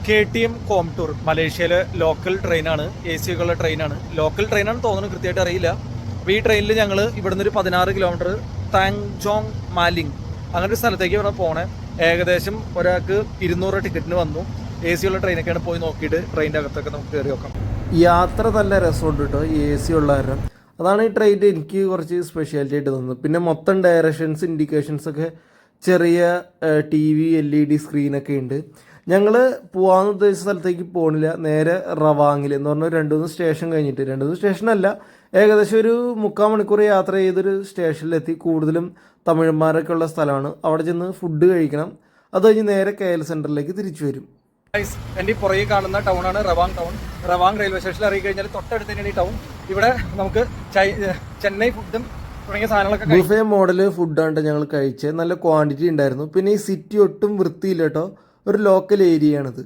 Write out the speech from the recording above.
KTM കോംടൂർ മലേഷ്യയിലെ local ട്രെയിനാണ്. AC ഒക്കെ ഉള്ള ട്രെയിനാണ്. ലോക്കൽ ട്രെയിനാണെന്ന് തോന്നുന്നു, കൃത്യമായിട്ട് അറിയില്ല. അപ്പോൾ ഈ ട്രെയിനിൽ ഞങ്ങൾ ഇവിടുന്ന് ഒരു 16 കിലോമീറ്റർ താങ്ജോങ് മാലിംഗ് അങ്ങനെ ഒരു സ്ഥലത്തേക്ക് ഇവിടെ പോണേ. ഏകദേശം ഒരാൾക്ക് 200 ടിക്കറ്റിന് വന്നു. AC ഉള്ള ട്രെയിനൊക്കെയാണ്. പോയി നോക്കിയിട്ട് ട്രെയിനിൻ്റെ അകത്തൊക്കെ നമുക്ക് കയറി നോക്കാം. യാത്ര നല്ല രസമുണ്ട് കേട്ടോ, AC ഉള്ള കാരണം. അതാണ് ഈ ട്രെയിനിൻ്റെ എനിക്ക് കുറച്ച് സ്പെഷ്യാലിറ്റി ആയിട്ട് തോന്നുന്നത്. പിന്നെ മൊത്തം ഡയറക്ഷൻസ് ഇൻഡിക്കേഷൻസ് ഒക്കെ ചെറിയ TV LED സ്ക്രീനൊക്കെ ഉണ്ട്. ഞങ്ങൾ പോകാമെന്ന് ഉദ്ദേശിച്ച സ്ഥലത്തേക്ക് പോകണില്ല, നേരെ റവാങ്ങിൽ എന്ന് പറഞ്ഞാൽ 2-3 സ്റ്റേഷൻ കഴിഞ്ഞിട്ട്, 2-3 സ്റ്റേഷനല്ല, ഏകദേശം ഒരു 3/4 മണിക്കൂർ യാത്ര ചെയ്തൊരു സ്റ്റേഷനിലെത്തി. കൂടുതലും തമിഴന്മാരൊക്കെ ഉള്ള സ്ഥലമാണ്. അവിടെ ചെന്ന് ഫുഡ് കഴിക്കണം. അത് കഴിഞ്ഞ് നേരെ KL സെൻറ്ററിലേക്ക് തിരിച്ചു വരും. എൻ്റെ പുറകെ കാണുന്ന ടൗണാണ് റവാങ് ടൗൺ. റവാങ് റെയിൽവേ സ്റ്റേഷനിൽ ഇറങ്ങി കഴിഞ്ഞാൽ തൊട്ടടുത്ത് തന്നെയാണ് ഈ ടൗൺ. ഇവിടെ നമുക്ക് ചെന്നൈ ഫുഡും തുടങ്ങിയ സാധനങ്ങളൊക്കെ ബുഫേ മോഡൽ ഫുഡാണ് ഞങ്ങൾ കഴിച്ചത്. നല്ല ക്വാണ്ടിറ്റി ഉണ്ടായിരുന്നു. പിന്നെ ഈ സിറ്റി ഒട്ടും വൃത്തിയില്ല കേട്ടോ, ഒരു ലോക്കൽ ഏരിയ ആണിത്.